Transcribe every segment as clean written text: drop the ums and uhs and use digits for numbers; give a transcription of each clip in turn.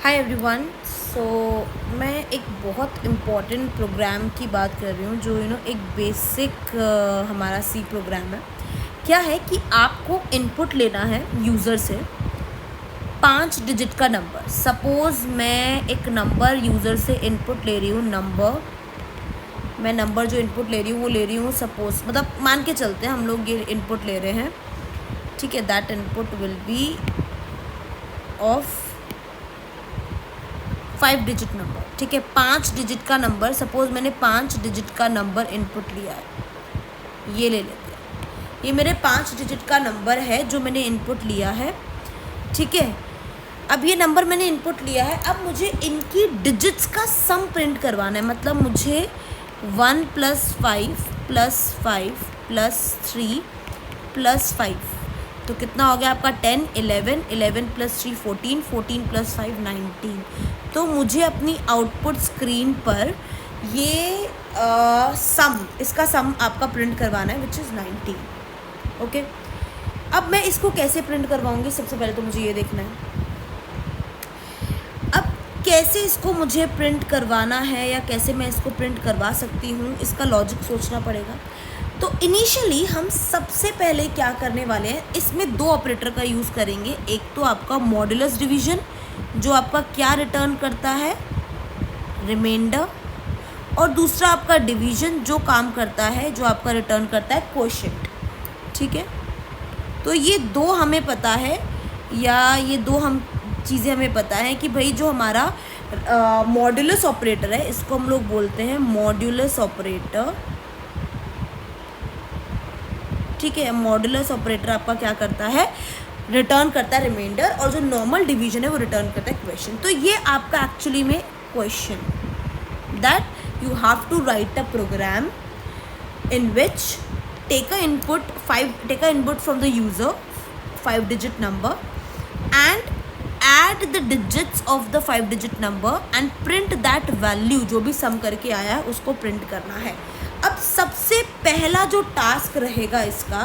Hi everyone. सो मैं एक बहुत इम्पॉर्टेंट प्रोग्राम की बात कर रही हूँ जो एक बेसिक हमारा सी प्रोग्राम है। क्या है कि आपको इनपुट लेना है यूज़र से 5 डिजिट का नंबर। सपोज़ मैं एक नंबर यूज़र से इनपुट ले रही हूँ। मैं नंबर जो इनपुट ले रही हूँ वो ले रही हूँ, सपोज़ मतलब मान के चलते हैं हम लोग ये इनपुट ले रहे हैं, ठीक है। That input will be of 5 digit number, ठीक है। 5 डिजिट का नंबर, सपोज़ मैंने 5 डिजिट का नंबर इनपुट लिया है, ये ले लेते हैं। ये मेरे 5 डिजिट का नंबर है जो मैंने इनपुट लिया है, ठीक है। अब ये नंबर मैंने इनपुट लिया है, अब मुझे इनकी डिजिट्स का सम प्रिंट करवाना है। मतलब मुझे 1 + 5 + 5 + 3 + 5 तो कितना हो गया आपका 10, 11, 11 + 3 14, 14 + 5 19। तो मुझे अपनी आउटपुट स्क्रीन पर ये इसका सम आपका प्रिंट करवाना है, विच इज़ 19। ओके, अब मैं इसको कैसे प्रिंट करवाऊंगी, सबसे पहले तो मुझे ये देखना है। अब कैसे इसको मुझे प्रिंट करवाना है या कैसे मैं इसको प्रिंट करवा सकती हूँ, इसका लॉजिक सोचना पड़ेगा। तो इनिशियली हम सबसे पहले क्या करने वाले हैं, इसमें 2 ऑपरेटर का यूज़ करेंगे। एक तो आपका मॉड्यूलस डिवीज़न जो आपका क्या रिटर्न करता है, रिमाइंडर, और दूसरा आपका डिवीज़न जो काम करता है, जो आपका रिटर्न करता है क्वोशिएंट, ठीक है। तो ये 2 हमें पता है, या ये 2 हम चीज़ें हमें पता है कि भाई जो हमारा मॉड्यूलस ऑपरेटर है, इसको हम लोग बोलते हैं मॉड्यूलस ऑपरेटर, ठीक है। मॉड्यूलस ऑपरेटर आपका क्या करता है, रिटर्न करता है रिमाइंडर, और जो नॉर्मल डिवीजन है वो रिटर्न करता है क्वेश्चन। तो ये आपका एक्चुअली में question, that you have to write a program in which take a input from the user 5 digit number and add the digits of the 5 digit number and print that value, जो भी सम करके आया है उसको print करना है। अब सबसे पहला जो टास्क रहेगा इसका,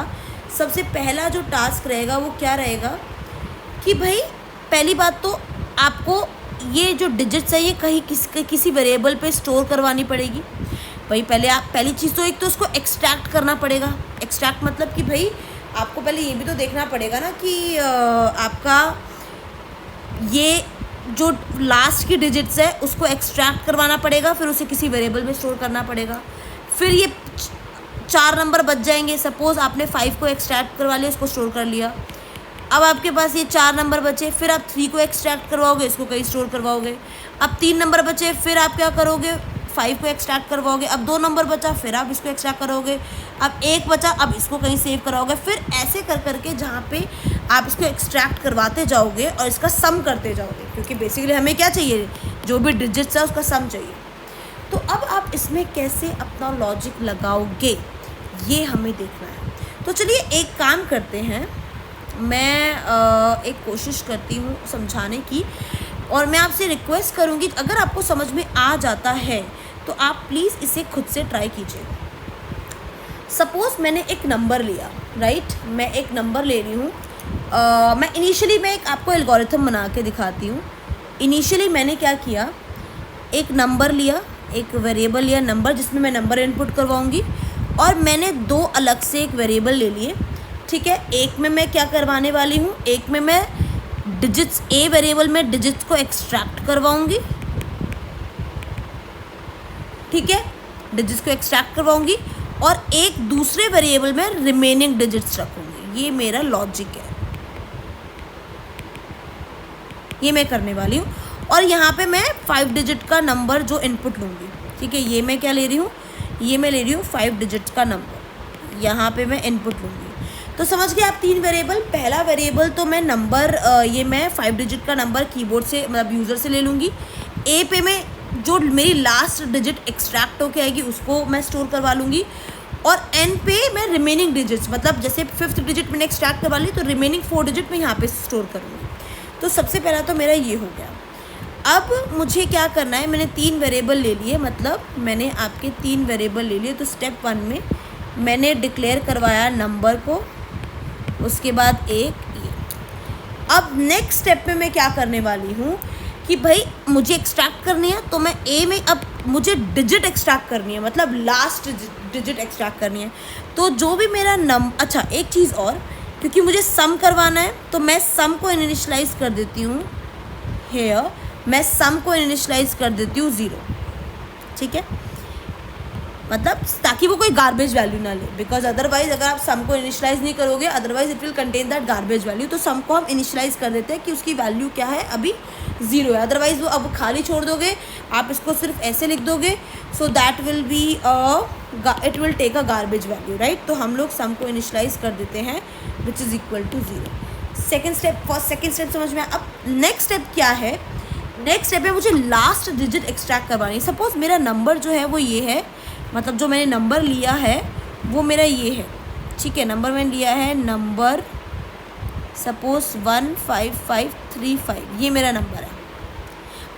सबसे पहला जो टास्क रहेगा वो क्या रहेगा कि भाई पहली बात तो आपको ये जो डिजिट्स है ये कहीं किसी वेरिएबल पे स्टोर करवानी पड़ेगी। भाई पहली चीज़ तो एक तो उसको एक्सट्रैक्ट करना पड़ेगा। एक्सट्रैक्ट मतलब कि भाई आपको पहले ये भी तो देखना पड़ेगा ना कि आपका ये जो लास्ट की डिजिट्स है उसको एक्सट्रैक्ट करवाना पड़ेगा, फिर उसे किसी वेरिएबल में स्टोर करना पड़ेगा। फिर ये 4 नंबर बच जाएंगे। सपोज़ आपने 5 को एक्सट्रैक्ट करवा लिया, उसको स्टोर कर लिया। अब आपके पास ये 4 नंबर बचे, फिर आप 3 को एक्सट्रैक्ट करवाओगे, इसको कहीं स्टोर करवाओगे। अब 3 नंबर बचे, फिर आप क्या करोगे, 5 को एक्सट्रैक्ट करवाओगे। अब 2 नंबर बचा, फिर आप इसको एक्सट्रैक्ट करोगे। अब 1 बचा, अब इसको कहीं सेव कराओगे। फिर ऐसे कर करके जहाँ पे आप इसको एक्सट्रैक्ट करवाते जाओगे और इसका सम करते जाओगे, क्योंकि बेसिकली हमें क्या चाहिए, जो भी डिजिट्स है उसका सम चाहिए। तो अब आप इसमें कैसे अपना लॉजिक लगाओगे ये हमें देखना है। तो चलिए एक काम करते हैं, मैं एक कोशिश करती हूँ समझाने की, और मैं आपसे रिक्वेस्ट करूँगी अगर आपको समझ में आ जाता है तो आप प्लीज़ इसे खुद से ट्राई कीजिए। सपोज़ मैंने एक नंबर लिया, राइट, मैं एक नंबर ले रही हूँ। मैं इनिशियली एक आपको एल्गोरिथम बना के दिखाती हूँ। इनिशियली मैंने क्या किया, एक नंबर लिया, एक वेरिएबल लिया नंबर, जिसमें मैं नंबर इनपुट करवाऊँगी, और मैंने 2 अलग से एक वेरिएबल ले लिए, ठीक है। एक में मैं क्या करवाने वाली हूँ, एक में मैं डिजिट्स, ए वेरिएबल में डिजिट्स को एक्सट्रैक्ट करवाऊँगी, ठीक है, डिजिट्स को एक्सट्रैक्ट करवाऊँगी, और एक दूसरे वेरिएबल में रिमेनिंग डिजिट्स रखूँगी। ये मेरा लॉजिक है, ये मैं करने वाली हूँ। और यहाँ पे मैं 5 डिजिट का नंबर जो इनपुट लूँगी, ठीक है। ये मैं क्या ले रही हूँ, ये मैं ले रही हूँ 5 डिजिट का नंबर, यहाँ पे मैं इनपुट लूँगी। तो समझ गए आप 3 वेरिएबल। पहला वेरिएबल तो मैं नंबर, ये मैं 5 डिजिट का नंबर कीबोर्ड से मतलब यूज़र से ले लूँगी। ए पे मैं जो मेरी लास्ट डिजिट एक्सट्रैक्ट होके आएगी उसको मैं स्टोर करवा लूँगी, और एन पे मैं रिमेनिंग डिजिट्स, मतलब जैसे 5th डिजिट मैंने एक्सट्रैक्ट करवा ली तो रिमेनिंग 4 डिजिट मैं यहाँ पे स्टोर करूँगी। तो सबसे पहला तो मेरा ये हो गया। अब मुझे क्या करना है, मैंने 3 वेरिएबल ले लिए, मतलब मैंने आपके 3 वेरिएबल ले लिए। तो स्टेप 1 में मैंने डिक्लेयर करवाया नंबर को, उसके बाद एक। अब नेक्स्ट स्टेप में मैं क्या करने वाली हूँ कि भाई मुझे एक्सट्रैक्ट करनी है, तो मैं ए में अब मुझे डिजिट एक्सट्रैक्ट करनी है, मतलब लास्ट डिजिट एक्सट्रैक्ट करनी है। तो जो भी मेरा अच्छा एक चीज़ और, क्योंकि मुझे सम करवाना है तो मैं सम को इनिशियलाइज कर देती हूँ हेयर, मैं सम को इनिशियलाइज कर देती हूँ 0, ठीक है, मतलब ताकि वो कोई गार्बेज वैल्यू ना ले, बिकॉज अदरवाइज अगर आप सम को इनिशियलाइज नहीं करोगे otherwise it will contain that garbage value. तो सम को हम इनिशियलाइज कर देते हैं कि उसकी वैल्यू क्या है, अभी 0 है, अदरवाइज वो अब खाली छोड़ दोगे, आप इसको सिर्फ ऐसे लिख दोगे, so that will be it will take a garbage value, right. तो हम लोग सम को इनिशियलाइज कर देते हैं which is equal to 0। Second step समझ में आया। अब नेक्स्ट स्टेप क्या है, नेक्स्ट स्टेप है मुझे लास्ट डिजिट एक्सट्रैक्ट करवानी। सपोज मेरा नंबर जो है वो ये है, मतलब जो मैंने नंबर लिया है वो मेरा ये है, ठीक है, नंबर मैंने लिया है नंबर सपोज 15535, ये मेरा नंबर है।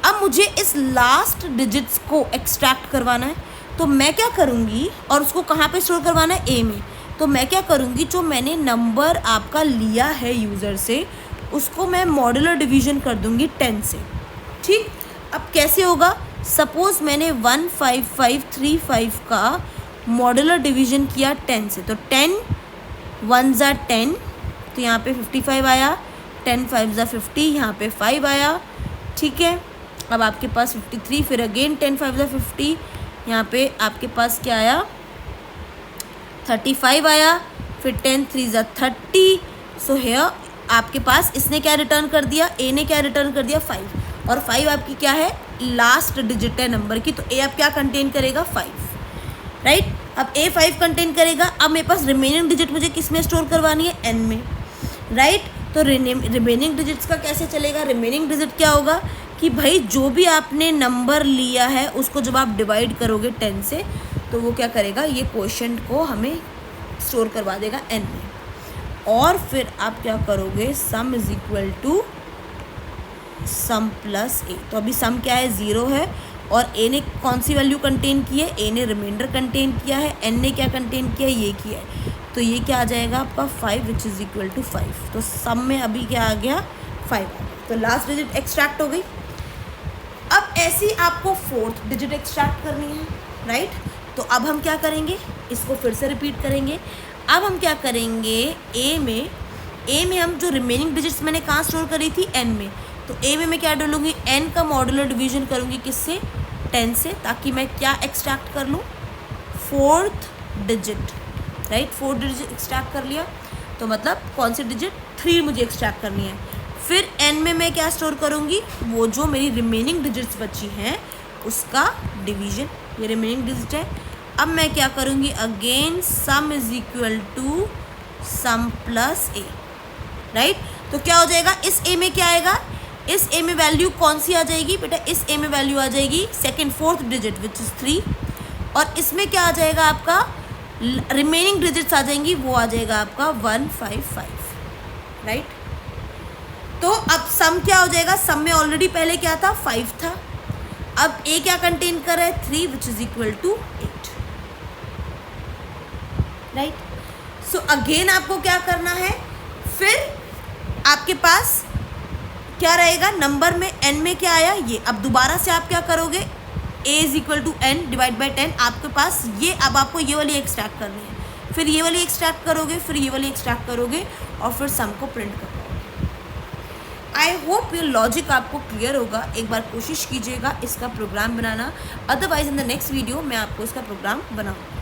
अब मुझे इस लास्ट डिजिट्स को एक्सट्रैक्ट करवाना है, तो मैं क्या करूँगी, और उसको कहाँ पे स्टोर करवाना है, ए में। तो मैं क्या करूँगी, जो मैंने नंबर आपका लिया है यूज़र से उसको मैं मॉड्यूलर डिवीज़न कर दूँगी 10 से, ठीक। अब कैसे होगा, सपोज़ मैंने 15535 का मॉड्यूलर डिवीज़न किया 10 से, तो 10 1 ज़ा 10, तो यहाँ पे 55 आया, 10 5 ज़ा 50, यहाँ पे 5 आया, ठीक है। अब आपके पास 53, फिर अगेन 10 5 ज़ा 50, यहाँ पे आपके पास क्या आया 35 आया, फिर 10 3 ज़ा 30। सो हेयर आपके पास इसने क्या रिटर्न कर दिया, ए ने क्या रिटर्न कर दिया 5, और 5 आपकी क्या है लास्ट डिजिट है नंबर की, तो ए अब क्या कंटेन करेगा 5, राइट। अब ए 5 कंटेन करेगा। अब मेरे पास रिमेनिंग डिजिट मुझे किस में स्टोर करवानी है, एन में, राइट। तो रिमेनिंग डिजिट्स का कैसे चलेगा, रिमेनिंग डिजिट क्या होगा कि भाई जो भी आपने नंबर लिया है उसको जब आप डिवाइड करोगे 10 से, तो वो क्या करेगा, ये क्वोशंट को हमें स्टोर करवा देगा एन में। और फिर आप क्या करोगे, sum is equal to sum plus a. तो अभी सम क्या है 0 है, और ए ने कौन सी वैल्यू कंटेन की है, ए ने रिमाइंडर कंटेन किया है, एन ने क्या कंटेन किया है, ये किया है। तो ये क्या आ जाएगा आपका 5 विच इज़ इक्वल टू 5। तो सम में अभी क्या आ गया 5 आ गया, तो लास्ट डिजिट एक्सट्रैक्ट हो गई। अब ऐसी आपको फोर्थ डिजिट एक्सट्रैक्ट करनी है, राइट। तो अब हम क्या करेंगे, इसको फिर से रिपीट करेंगे। अब हम क्या करेंगे, ए में हम जो रिमेनिंग डिजिट्स मैंने कहाँ स्टोर करी थी, एन में। तो ए में मैं क्या डालूंगी, एन का मॉड्यूलर डिवीजन करूँगी किससे, 10 से, ताकि मैं क्या एक्सट्रैक्ट कर लूँ, fourth digit, right. Fourth digit extract कर लिया, तो मतलब कौन सी डिजिट 3 मुझे एक्सट्रैक्ट करनी है। फिर एन में मैं क्या स्टोर करूँगी, वो जो मेरी रिमेनिंग डिजिट्स बची हैं उसका डिवीजन, ये रिमेनिंग डिजिट है। अब मैं क्या करूँगी, again sum is equal to sum plus A, right. तो क्या हो जाएगा, इस ए में क्या आएगा, इस ए में वैल्यू कौन सी आ जाएगी बेटा, इस ए में वैल्यू आ जाएगी second fourth digit which is 3, और इसमें क्या आ जाएगा आपका, रिमेनिंग डिजिट्स आ जाएंगी, वो आ जाएगा आपका 155, राइट। तो अब सम क्या हो जाएगा, सम में ऑलरेडी पहले क्या था 5 था, अब ए क्या कंटेन कर रहा है 3 which is equal to 8, right. So again आपको क्या करना है, फिर आपके पास क्या रहेगा, नंबर में एन में क्या आया ये, अब दोबारा से आप क्या करोगे, a is equal to n divide by 10, आपके पास ये, अब आपको ये वाली एक्सट्रैक्ट करनी है, फिर ये वाली एक्सट्रैक्ट करोगे, फिर ये वाली एक्सट्रैक्ट करोगे, और फिर सम को प्रिंट करोगे। आई होप ये लॉजिक आपको क्लियर होगा। एक बार कोशिश कीजिएगा इसका प्रोग्राम बनाना, otherwise in the next video मैं आपको इसका प्रोग्राम बनाऊँगा।